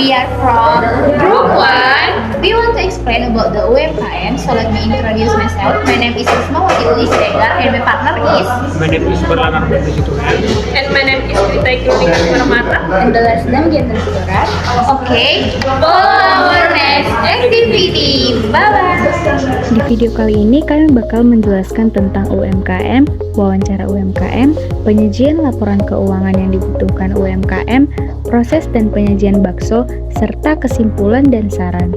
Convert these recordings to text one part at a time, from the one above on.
We are from Group 1. We want to explain about the UMKM, so let me introduce myself. My name is Risma Watiuli Siregar and my partner is... My name is Berlanar Situhan. And my name is Rita Ikrutika Permata. And the last name Giantar Surat. Okay, follow our next activity. Bye-bye. Di video kali ini kami bakal menjelaskan tentang UMKM, wawancara UMKM, penyajian laporan keuangan yang dibutuhkan UMKM, proses dan penyajian bakso, serta kesimpulan dan saran.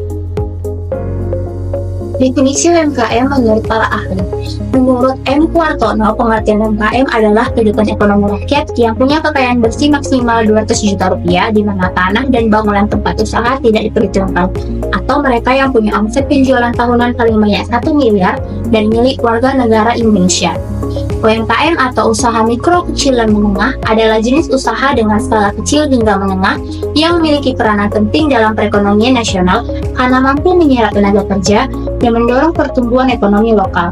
Definisi UMKM menurut para ahli. Menurut M. Kuartono, pengertian UMKM adalah kehidupan ekonomi rakyat yang punya kekayaan bersih maksimal 200 juta rupiah di mana tanah dan bangunan tempat usaha tidak diperhitungkan, atau mereka yang punya omset penjualan tahunan paling banyak 1 miliar dan milik warga negara Indonesia. UMKM atau usaha mikro, kecil, dan menengah adalah jenis usaha dengan skala kecil hingga menengah yang memiliki peranan penting dalam perekonomian nasional karena mampu menyerap tenaga kerja dan mendorong pertumbuhan ekonomi lokal.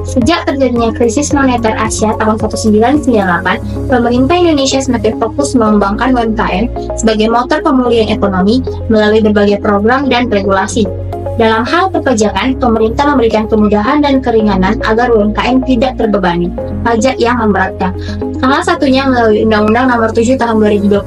Sejak terjadinya krisis moneter Asia tahun 1998, pemerintah Indonesia semakin fokus mengembangkan UMKM sebagai motor pemulihan ekonomi melalui berbagai program dan regulasi. Dalam hal perpajakan, pemerintah memberikan kemudahan dan keringanan agar UMKM tidak terbebani pajak yang memberatkan. Salah satunya melalui Undang-Undang Nomor 7 Tahun 2021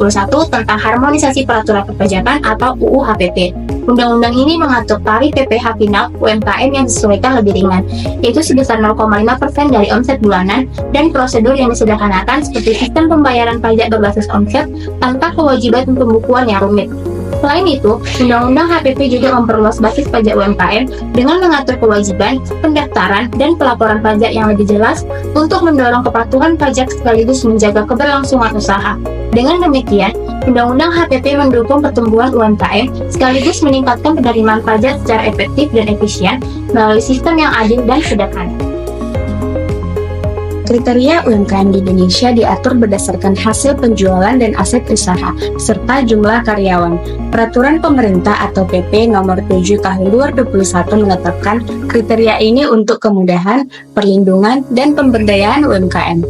tentang Harmonisasi Peraturan Perpajakan atau UU HPP. Undang-undang ini mengatur tarif PPh final UMKM yang disesuaikan lebih ringan, yaitu sebesar 0,5% dari omset bulanan, dan prosedur yang disederhanakan seperti sistem pembayaran pajak berbasis omset tanpa kewajiban pembukuan yang rumit. Selain itu, Undang-Undang HPP juga memperluas basis pajak UMKM dengan mengatur kewajiban, pendaftaran, dan pelaporan pajak yang lebih jelas untuk mendorong kepatuhan pajak sekaligus menjaga keberlangsungan usaha. Dengan demikian, Undang-Undang HPP mendukung pertumbuhan UMKM sekaligus meningkatkan penerimaan pajak secara efektif dan efisien melalui sistem yang adil dan sederhana. Kriteria UMKM di Indonesia diatur berdasarkan hasil penjualan dan aset usaha, serta jumlah karyawan. Peraturan pemerintah atau PP Nomor 7 Tahun 2021 menetapkan kriteria ini untuk kemudahan, perlindungan, dan pemberdayaan UMKM.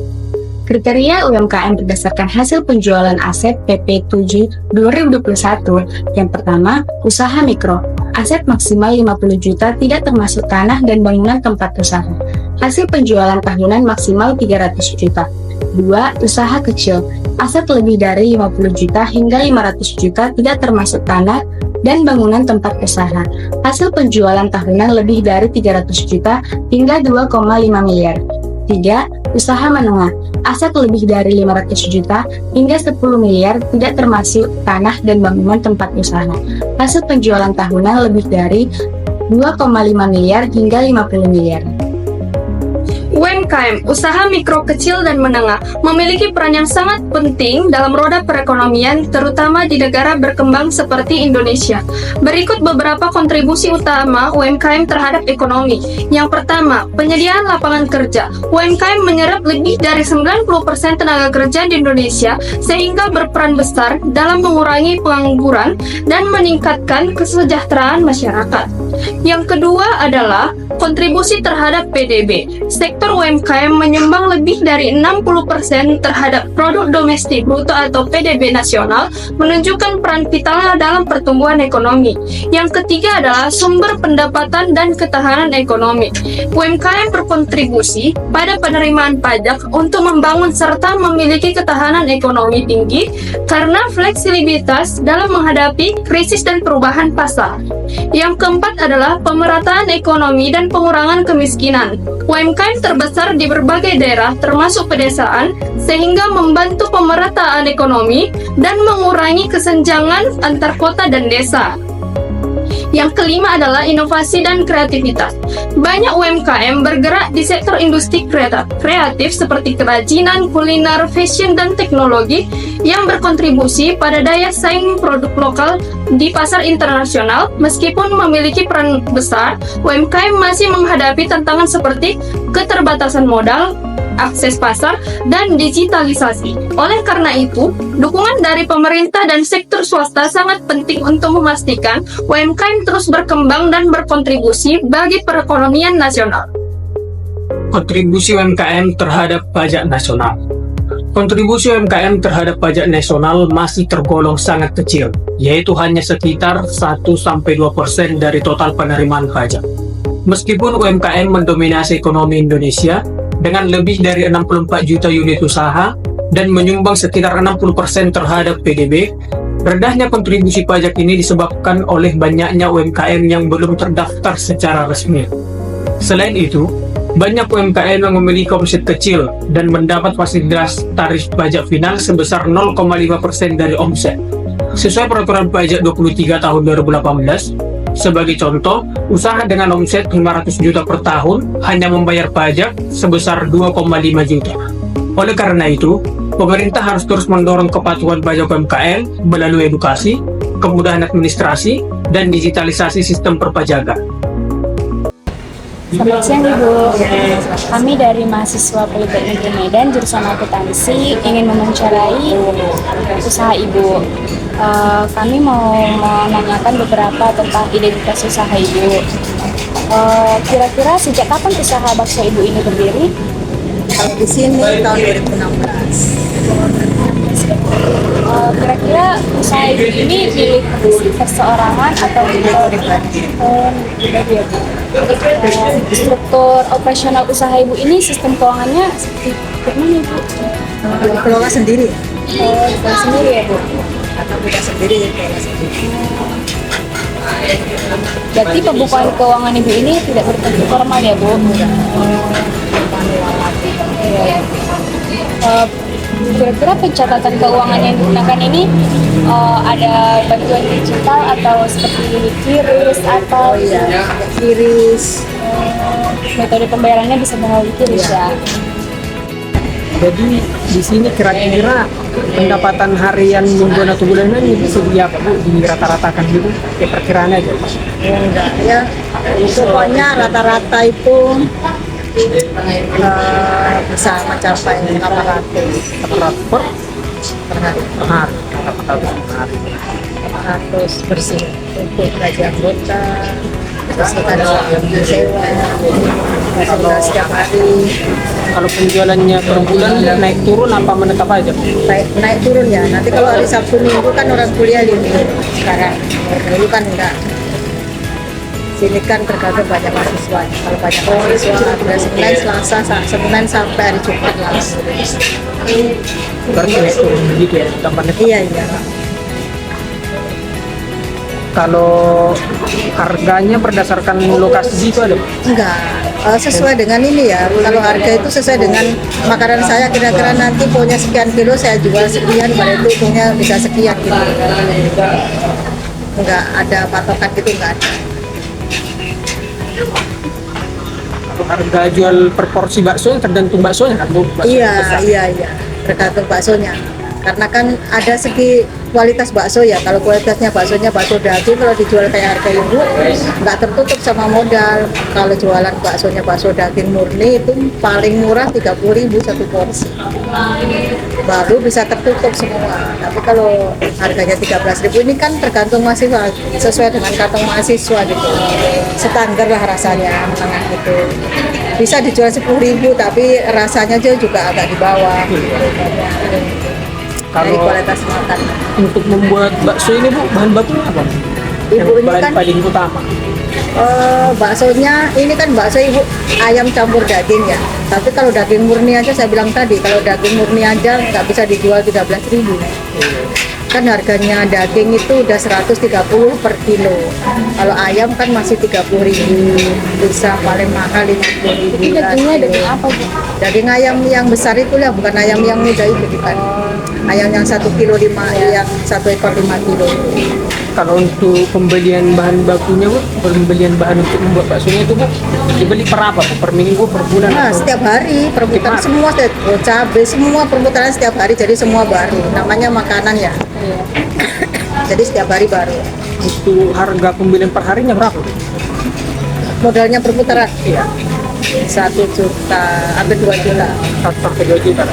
Kriteria UMKM berdasarkan hasil penjualan aset PP 7 2021. Yang pertama, usaha mikro. Aset maksimal 50 juta tidak termasuk tanah dan bangunan tempat usaha. Hasil penjualan tahunan maksimal 300 juta. 2. Usaha kecil. Aset lebih dari 50 juta hingga 500 juta tidak termasuk tanah dan bangunan tempat usaha. Hasil penjualan tahunan lebih dari 300 juta hingga 2,5 miliar. 3. Usaha menengah. Aset lebih dari 500 juta hingga 10 miliar tidak termasuk tanah dan bangunan tempat usaha. Hasil penjualan tahunan lebih dari 2,5 miliar hingga 50 miliar. UMKM, usaha mikro, kecil, dan menengah, memiliki peran yang sangat penting dalam roda perekonomian, terutama di negara berkembang seperti Indonesia. Berikut beberapa kontribusi utama UMKM terhadap ekonomi. Yang pertama, penyediaan lapangan kerja. UMKM menyerap lebih dari 90% tenaga kerja di Indonesia, sehingga berperan besar dalam mengurangi pengangguran dan meningkatkan kesejahteraan masyarakat. Yang kedua adalah kontribusi terhadap PDB. Sektor UMKM menyumbang lebih dari 60% terhadap produk domestik bruto atau PDB nasional, menunjukkan peran vital dalam pertumbuhan ekonomi. Yang ketiga adalah sumber pendapatan dan ketahanan ekonomi. UMKM berkontribusi pada penerimaan pajak untuk membangun serta memiliki ketahanan ekonomi tinggi karena fleksibilitas dalam menghadapi krisis dan perubahan pasar. Yang keempat adalah pemerataan ekonomi dan pengurangan kemiskinan. UMKM terbesar di berbagai daerah termasuk pedesaan sehingga membantu pemerataan ekonomi dan mengurangi kesenjangan antar kota dan desa. Yang kelima adalah inovasi dan kreativitas. Banyak UMKM bergerak di sektor industri kreatif seperti kerajinan, kuliner, fashion, dan teknologi yang berkontribusi pada daya saing produk lokal di pasar internasional. Meskipun memiliki peran besar, UMKM masih menghadapi tantangan seperti keterbatasan modal, akses pasar, dan digitalisasi. Oleh karena itu, dukungan dari pemerintah dan sektor swasta sangat penting untuk memastikan UMKM terus berkembang dan berkontribusi bagi perekonomian nasional. Kontribusi UMKM terhadap pajak nasional. Kontribusi UMKM terhadap pajak nasional masih tergolong sangat kecil, yaitu hanya sekitar 1-2% dari total penerimaan pajak. Meskipun UMKM mendominasi ekonomi Indonesia dengan lebih dari 64 juta unit usaha dan menyumbang sekitar 60% terhadap PDB, rendahnya kontribusi pajak ini disebabkan oleh banyaknya UMKM yang belum terdaftar secara resmi. Selain itu, banyak UMKM yang memiliki omset kecil dan mendapat fasilitas tarif pajak final sebesar 0,5% dari omset. Sesuai Peraturan Pajak 23 tahun 2018, sebagai contoh, usaha dengan omset 500 juta per tahun hanya membayar pajak sebesar 2,5 juta. Oleh karena itu, pemerintah harus terus mendorong kepatuhan pajak UMKM melalui edukasi, kemudahan administrasi, dan digitalisasi sistem perpajakan. Selamat siang Ibu, kami dari mahasiswa Politeknik Medan jurusan akuntansi ingin mewawancarai usaha Ibu. Kami mau menanyakan beberapa tentang identitas usaha Ibu. Kira-kira sejak kapan usaha bakso Ibu ini berdiri? Kalau di sini tahun 2016. Kira-kira usaha Ibu ini milik perseorangan atau pribadi? Pribadi ya Bu. Struktur operasional usaha Ibu ini sistem keuangannya seperti bagaimana Ibu? Kelola sendiri, Dikelola sendiri ya Bu? atau buka sendiri, kelola sendiri. Berarti pembukaan keuangan Ibu ini tidak berbentuk formal ya Bu? Kira-kira pencatatan keuangan yang digunakan ini ada bantuan digital atau seperti QRIS atau Kiris, metode pembayarannya bisa melalui QRIS ya? Jadi di sini kira-kira pendapatan harian mingguan atau bulanan itu sedia apa Bu? Dirata-ratakan gitu? Ya perkiraan aja. ya enggak ya. Pokoknya rata-rata itu bisa mencapai 800 Per per hari. hari. 800 per hari. 800 bersih untuk gaji anggota, terus kita ada sewa, ada setiap hari. Kalau penjualannya per bulan naik turun apa menetap aja? Naik turun ya. Nanti kalau hari Sabtu Minggu kan orang kuliah libur sekarang. Dulu kan enggak. Sini kan tergantung banyak mahasiswa. Kalau banyak mahasiswa, ada Senin, Selasa, Senin sampai hari Jumat lah. Berarti naik turun begitu ya? Tambah netap. Iya, iya. Kalau harganya berdasarkan lokasi itu ada? Enggak. Sesuai dengan ini ya. Kalau harga itu sesuai dengan makanan saya. Kira-kira nanti punya sekian kilo, saya jual sekian. Pada itu untungnya bisa sekian gitu. Enggak ada patokan gitu, enggak ada. Harga jual per porsi bakso tergantung baksonya kan Bu? Bakso Iya, besar. iya. Tergantung baksonya. Karena kan ada segi kualitas bakso ya. Kalau kualitasnya baksonya bakso daging, kalau dijual kayak harga ibu, nggak tertutup sama modal. Kalau jualan baksonya bakso daging murni itu paling murah 30.000 satu porsi. Baru bisa tertutup semua. Tapi kalau harganya 13.000 ini kan tergantung mahasiswa, sesuai dengan kantong mahasiswa gitu. Standar lah rasanya menengah gitu. Bisa dijual 10.000 tapi rasanya juga agak di bawah. Dari Kalau kualitas makan. untuk membuat bakso ini Bu, bahan bakunya apa? Ibu Yang ini bahan kan paling utama. baksonya ini kan bakso ibu ayam campur daging ya. Tapi kalau daging murni aja saya bilang tadi, kalau daging murni aja nggak bisa dijual 13.000. Kan harganya daging itu udah 130 per kilo. Kalau ayam kan masih 30.000, bisa paling mahal 50.000. Ini dagingnya daging apa Bu? Daging ayam yang besar itu lah, bukan ayam yang muda itu bukan. Ayam yang 1 kilo 5, yang 1 ekor 5 kilo. Kalau untuk pembelian bahan bakunya Bu, pembelian bahan untuk membuat baksonya itu Bu, dibeli per apa Bu? Per minggu, per bulan? Nah, atau- setiap hari perputaran Setiap hari? semua, cabai semua perputaran setiap hari, jadi semua baru. Namanya makanan ya. Jadi setiap hari baru. Untuk harga pembelian per harinya berapa Bu? Modalnya perputaran. Iya. 1 juta, hampir 2 juta. 1 sampai 2 juta.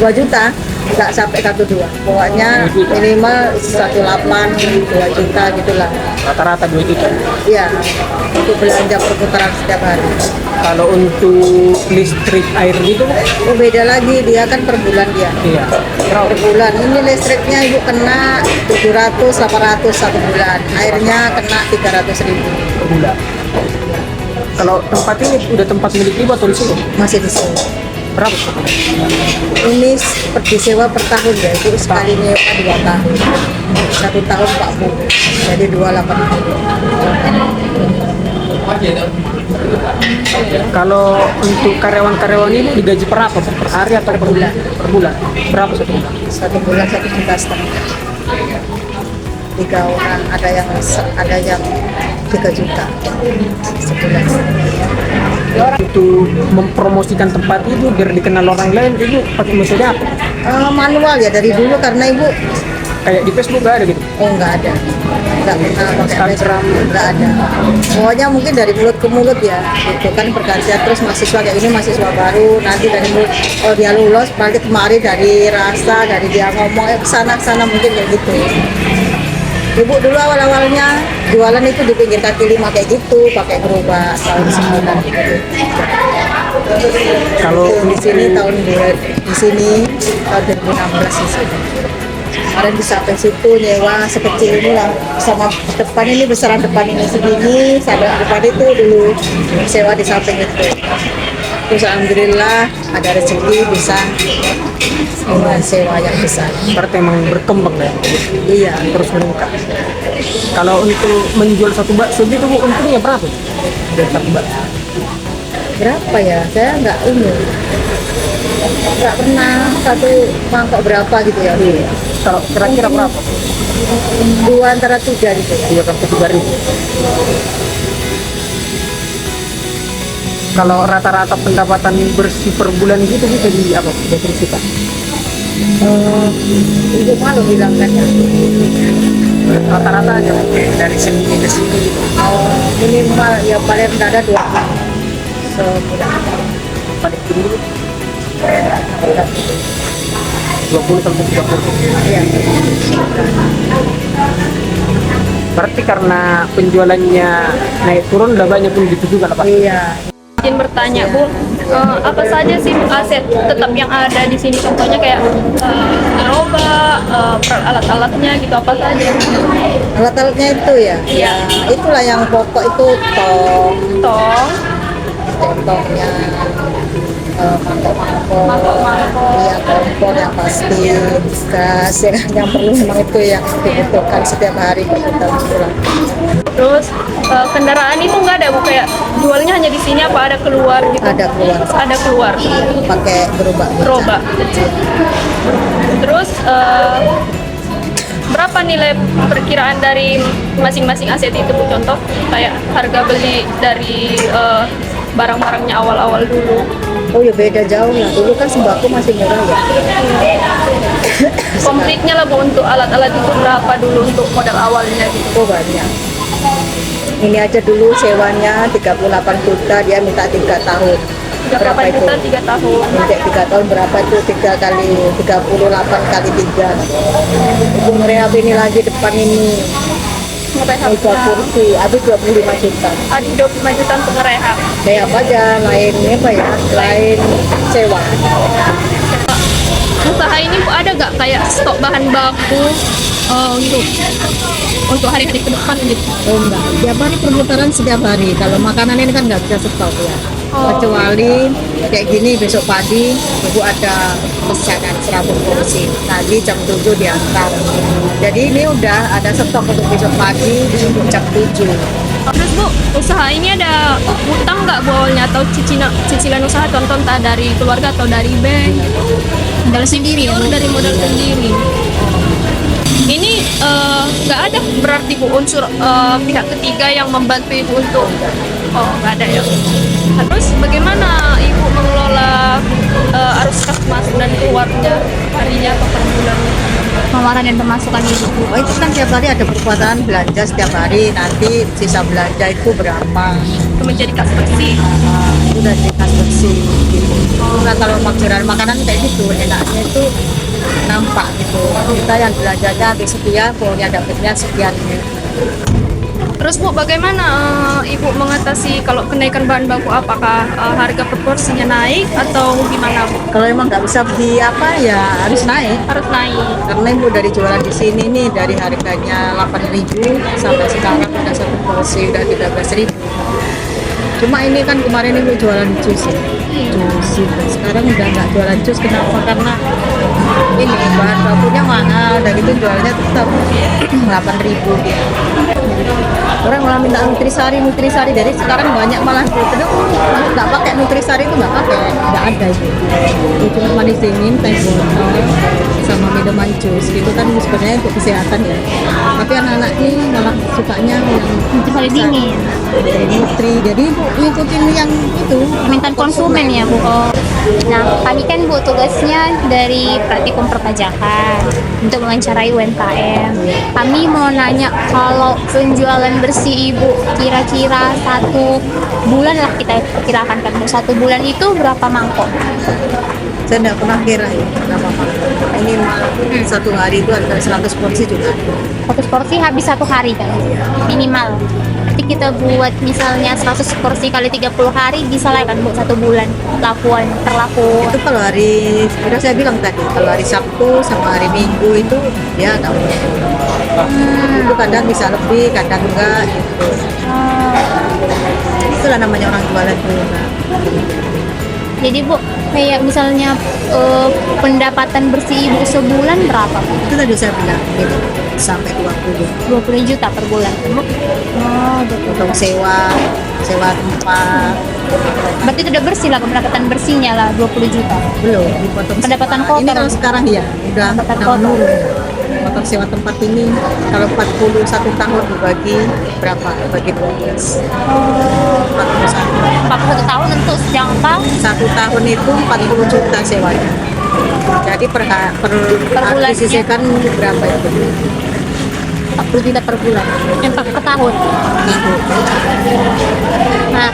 2 juta, nggak sampai 1,2. Pokoknya minimal 1,8, 2 juta gitulah. Rata-rata 2 juta. Iya, untuk belanja perputaran setiap hari. Kalau untuk listrik air gitu, Oh, beda lagi, dia kan per bulan dia. iya. Per bulan, ini listriknya ibu kena 700, 800 satu bulan. Airnya kena 300.000 Per bulan. Kalau tempat ini udah tempat milik ibu atau disewa? masih disewa. Berapa? Ini disewa per tahun ya, itu sekali nyewa 2 tahun. 1 tahun 40, jadi 28. Kalau untuk karyawan-karyawan ini digaji per apa? Per hari atau per bulan? Per bulan. Berapa satu bulan? 1 bulan 1,5 juta. 3 orang, ada yang 3 juta sebulan. Untuk mempromosikan tempat itu biar dikenal orang lain itu pakai metode apa? Manual ya dari dulu karena ibu Kayak di Facebook gak ada gitu? nggak ada, nggak pernah pakai Instagram. nggak ada. Pokoknya mungkin dari mulut ke mulut ya, itu kan pergantian terus mahasiswa kayak ini mahasiswa baru nanti dari mulut oh dia lulus balik kemari dari rasa dari dia ngomong kesana mungkin kayak gitu. Ibu dulu awalnya jualan itu di pinggir kaki 5 kayak gitu, pakai gerobak tahun 9 gitu. Kalau Di sini tahun di sini tahun 2016 di sini. Kemarin di samping situ nyewa sekecil ini lah, sama depan ini besaran depan ini segini, sampai depan itu dulu sewa di samping itu. Terus alhamdulillah ada rezeki bisa sewa yang besar. berarti emang berkembang ya, Iya. terus meningkat. Kalau untuk menjual satu bakso gitu Bu, untungnya berapa? Dari satu bakso. Berapa ya? Saya nggak pernah satu mangkok berapa gitu ya. Kalau kira-kira berapa? 2 antara 3 gitu. 2 sampai 3 ribu. Kalau rata-rata pendapatan bersih per bulan gitu bisa di apa? Definisikan. Ibu malu bilang kan ya. Rata-rata aja dari sini ke sini gitu. Minimal ya paling rendah ada 2 sebulan. Paling tinggi 20 sampai 30. Iya. Berarti karena penjualannya naik turun udah banyak pun gitu juga lah Pak. Iya. Izin bertanya Bu, apa saja sih aset tetap yang ada di sini? Contohnya kayak gerobak, alat-alatnya gitu apa saja? Alat-alatnya itu ya. Ya, itulah yang pokok itu tong, Tong, tongnya, mangkok-mangkok, iya kompor yang pasti, gas yang perlu memang itu yang dibutuhkan setiap hari berputar-putar. terus kendaraan itu nggak ada Bu, kayak jualnya hanya di sini apa ada keluar gitu? Ada keluar, Ada keluar, pakai gerobak. kecil. Terus berapa nilai perkiraan dari masing-masing aset itu Bu? Contoh kayak harga beli dari barang-barangnya awal-awal dulu. Oh ya beda jauh lah. Dulu kan sembako masih murah ya. Komplitnya lah Bu, untuk alat-alat itu berapa dulu untuk modal awalnya gitu? Oh banyak. Ini aja dulu sewanya 38 juta, dia minta 3 tahun. 38 juta 3 tahun. Minta 3 tahun berapa itu 3 kali 38 kali 3. Ibu ngerehab ini lagi depan ini. Meja kursi, habis 25 juta. Ada 25 juta untuk ngerehab. Kayak apa aja, lain apa ya, lain sewa. Usaha ini Bu ada gak kayak stok bahan baku untuk hari-hari ke depan gitu? Oh enggak, tiap hari perputaran setiap hari. Kalau makanan ini kan nggak bisa stok ya. Oh. Kecuali kayak gini besok pagi, ibu ada pesanan 100 porsi. Tadi jam 7 diantar. Jadi ini udah ada stok untuk besok pagi jam 7. Terus Bu, usaha ini ada utang nggak Bu awalnya atau cicilan usaha contoh entah dari keluarga atau dari bank? Modal sendiri ya? Dari modal sendiri. Ini nggak ada berarti Bu unsur pihak ketiga yang membantu Ibu untuk nggak ada ya. Terus bagaimana Ibu mengelola arus kas masuk dan keluarnya harinya atau per bulannya? Pengeluaran dan pemasukan ibu. Oh itu kan tiap hari ada perputaran belanja setiap hari. Nanti sisa belanja itu berapa? untuk menjadi kas bersih? Itu dari kas bersih gitu. Nah, kalau jualan makanan kayak gitu enaknya itu nampak gitu, kita yang belajarnya besok ya pokoknya dapatnya sekian. Terus Bu, bagaimana Ibu mengatasi kalau kenaikan bahan baku? Apakah harga proporsinya naik atau gimana Bu? Kalau emang nggak bisa beli apa ya harus naik. Harus naik. Karena ibu dari jualan di sini nih dari harganya 8.000 sampai sekarang udah satu porsi udah 13.000. Cuma ini kan kemarin ibu jualan jus ya. Jus itu. Sekarang udah nggak jualan jus, kenapa? Karena ini bahan bakunya mahal dan itu jualnya tetap 8.000 gitu. Orang malah minta nutrisari, jadi sekarang banyak malah gitu nggak pakai nutrisari, itu nggak ada itu. Itu cuma manis dingin, teh botol, sama minuman jus gitu kan sebenarnya untuk kesehatan ya. Tapi anak-anak ini malah sukanya yang Paling dingin. nutri, jadi ibu ngikutin yang itu Permintaan konsumen ya Bu. Nah, kami kan Bu tugasnya dari praktikum perpajakan untuk mewawancarai UMKM. Kami mau nanya kalau penjualan bersih Ibu kira-kira 1 bulan lah kita perkirakan kan Bu. 1 bulan itu berapa mangkok? saya nggak pernah kira ya berapa ini satu hari itu ada 100 porsi juga. 100 porsi habis 1 hari kan minimal. Nanti kita buat misalnya 100 porsi kali 30 hari bisa lah kan Bu 1 bulan terlaku. Itu kalau hari, udah saya bilang tadi, kalau hari Sabtu sama hari Minggu itu ya nggak boleh. Itu kadang bisa lebih, kadang enggak gitu. Itulah namanya orang jualan tuh. Jadi Bu, kayak misalnya pendapatan bersih Ibu sebulan berapa Bu? Itu tadi saya bilang gitu, sampai 20. 20 juta per bulan Bu? Oh, Potong sewa tempat, berarti itu udah bersih lah, pendapatan bersihnya lah 20 juta. belum dipotong Pendapatan sewa. kotor. Ini kalau sekarang ya udah Pendapatan udah kotor. menurun. Potong sewa tempat ini kalau 41 tahun dibagi berapa? Bagi 12. 41. 41 tahun untuk jangka 1 tahun itu 40 juta sewanya. Jadi per bulannya? disisihkan berapa itu? 40 juta per bulan. per tahun. Nah,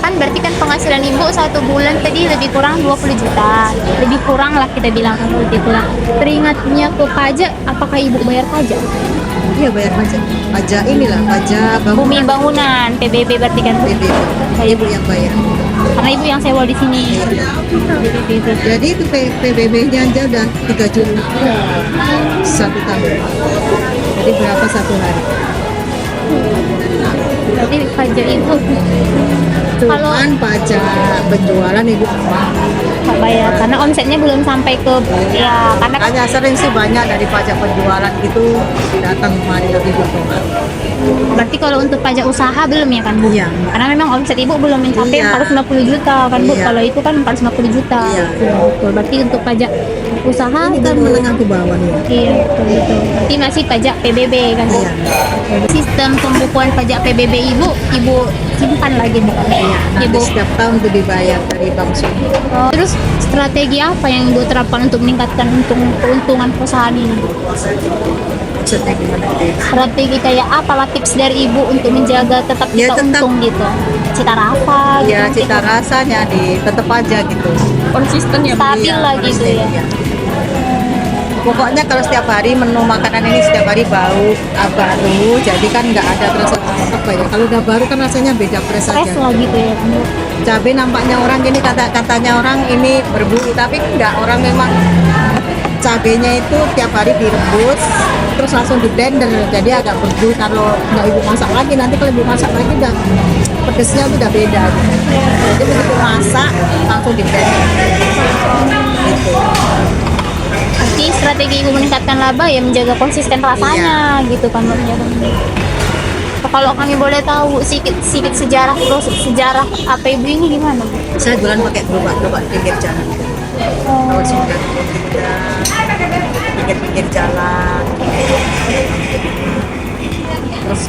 kan berarti kan penghasilan Ibu 1 bulan tadi lebih kurang 20 juta. Lebih kurang lah kita bilang lebih kurang. Teringatnya ke pajak, apakah Ibu bayar pajak? Iya bayar pajak. Pajak inilah, pajak Bumi bangunan, PBB berarti kan Bu? PBB. Ibu yang bayar. Karena Ibu yang sewa di sini. Jadi itu PBB-nya aja udah 3 juta 1 tahun. Jadi berapa 1 hari? Berarti pajak itu kalau Cuman pajak penjualan ibu nggak bayar karena omsetnya belum sampai ke ya karena makanya sering sih banyak dari pajak penjualan gitu datang kemari lagi gitu. berarti kalau untuk pajak usaha belum ya kan Bu? Iya. Karena memang omset Ibu belum mencapai Iya. 450 juta kan Bu? Iya. Kalau itu kan 450 juta. Iya. Betul. Berarti untuk pajak usaha Ini kan kan menengah ke bawah nih. iya betul. Berarti masih pajak PBB kan Bu? Iya. Sistem pembukuan pajak PBB Ibu simpan lagi bukan? Nanti Ibu. setiap tahun itu dibayar dari bank sini. Terus strategi apa yang Ibu terapkan untuk meningkatkan keuntungan perusahaan ini? Maksudnya gimana? Strategi kayak apalah tips dari Ibu untuk menjaga tetap Ya, kita tetap. untung gitu? Cita rasa gitu. Ya cita rasanya tetap aja gitu. Konsisten ya Bu? Stabil Iya, lah gitu ya. iya. Pokoknya kalau setiap hari menu makanan ini setiap hari baru, jadi kan nggak ada terasa apa ya. Kalau udah baru kan rasanya beda fresh Fresh aja. lah gitu ya. Cabai nampaknya orang gini katanya orang ini berburu, tapi enggak, orang memang cabenya itu tiap hari direbus terus langsung di blender jadi agak berburu. Kalau nggak ibu masak lagi, nanti kalau ibu masak lagi udah pedesnya udah beda gitu. Jadi begitu masak langsung di blender gitu. Arti strategi Ibu meningkatkan laba ya menjaga konsisten rasanya gitu kan menjaga. Kalau kami boleh tahu sedikit sejarah apa Ibu ini gimana Bu? Saya jualan pakai gerobak pinggir jalan. Tahun 93, pinggir jalan. Terus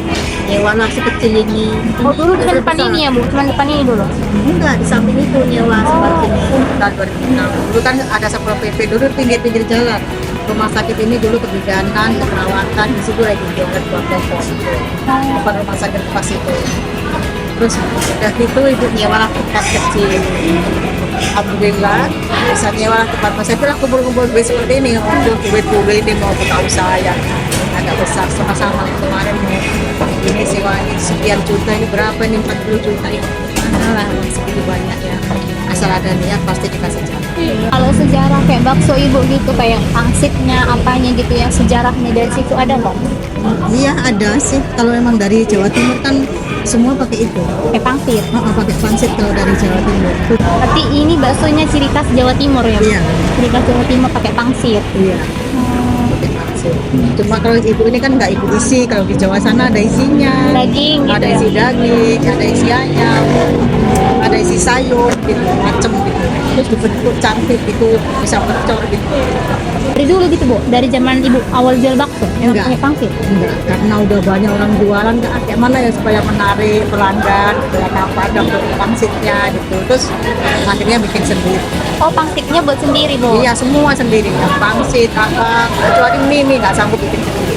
nyewa nasi kecil ini. Oh dulu di depan ini ya Bu? Cuma depan ini dulu? Enggak, di samping itu nyewa seperti ini. Tahun 2006. Dulu kan ada Satpol PP dulu pinggir jalan. Rumah sakit ini dulu kebidanan, keperawatan, di situ lagi jualan buat pokok. Depan rumah sakit pas itu. Terus udah gitu ibu nyewa tempat kecil. Alhamdulillah bisa nyewa tempat saya bilang kumpul-kumpul duit seperti ini untuk duit ini mau buka usaha yang agak besar sama-sama kemarin mau ini sewanya sekian juta ini berapa ini 40 juta ini mana lah segitu banyak ya asal ada niat pasti dikasih jalan. Kalau sejarah kayak bakso ibu gitu, kayak pangsitnya, apanya gitu yang sejarahnya dari situ ada nggak? Iya ada sih, kalau memang dari Jawa Timur kan semua pakai itu. Kayak pangsit. Pakai pangsit kalau dari Jawa Timur. Berarti ini baksonya ciri khas Jawa Timur ya? Bu? Iya. Ciri khas Jawa Timur pakai pangsit. Iya. Pakai pangsit. Cuma kalau ibu ini kan nggak ibu isi, kalau di Jawa sana ada isinya. Daging gitu Ada ya? isi daging, ada isi ayam, ada isi sayur, gitu macem gitu. Terus dibentuk cantik gitu, bisa pecor gitu. Dari dulu gitu Bu? Dari zaman ibu awal jual bakso? Yang Enggak. pakai pangsit? Enggak, karena udah banyak orang jualan kan kayak mana ya supaya menarik pelanggan, supaya apa ada bentuk pangsitnya gitu. Terus akhirnya bikin sendiri. Oh, pangsitnya buat sendiri Bu? Iya semua sendiri, yang pangsit apa, kecuali mie nggak sanggup bikin sendiri.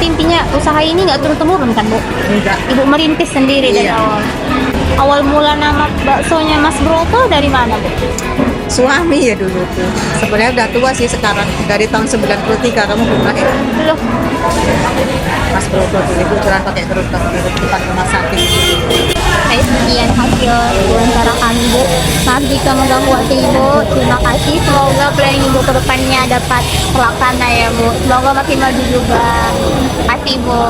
Intinya usaha ini nggak turun-temurun kan Bu? Enggak. Ibu merintis sendiri dari Iya. awal. Awal mula nama baksonya Mas Broto dari mana Bu? Suami ya dulu tuh. Sebenarnya udah tua sih sekarang, dari tahun 93 kamu buka ya. Loh, Mas Broto dulu itu jualan pakai gerobak di depan rumah sakit. kayak sekian hasil wawancara kami Bu. Maaf jika mengganggu waktu Ibu. Terima kasih. Semoga planning Ibu ke depannya dapat terlaksana ya Bu. Semoga makin maju juga. Terima kasih Bu.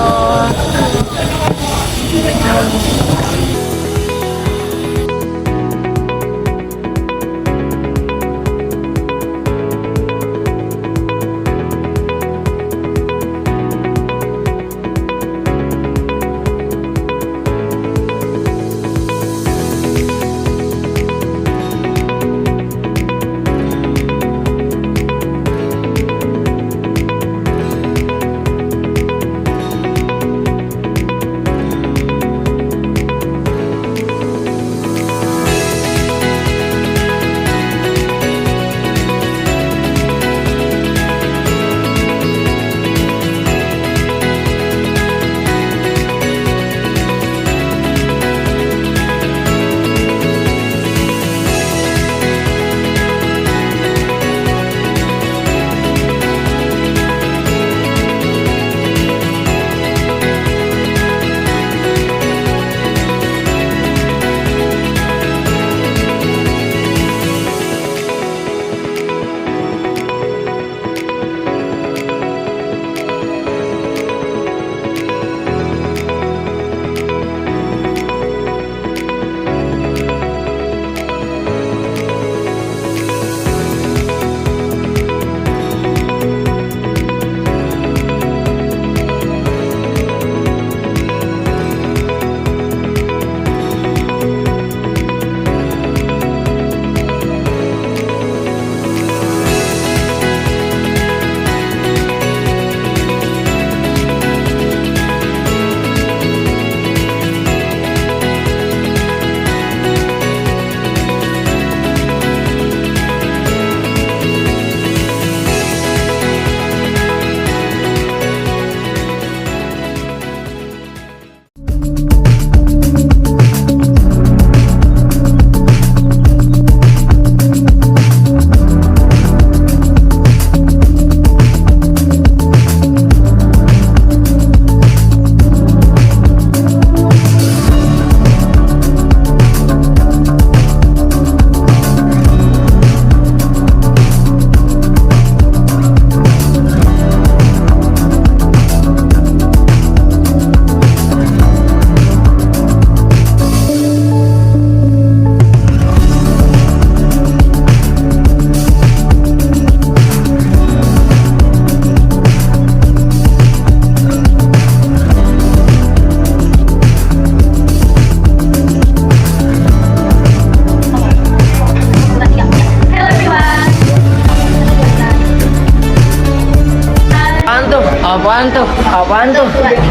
Apaan tuh? Apaan tuh?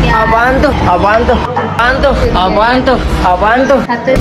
Apaan tuh? Apaan tuh? Apaan tuh? Apaan tuh? Apaan tuh? Satu,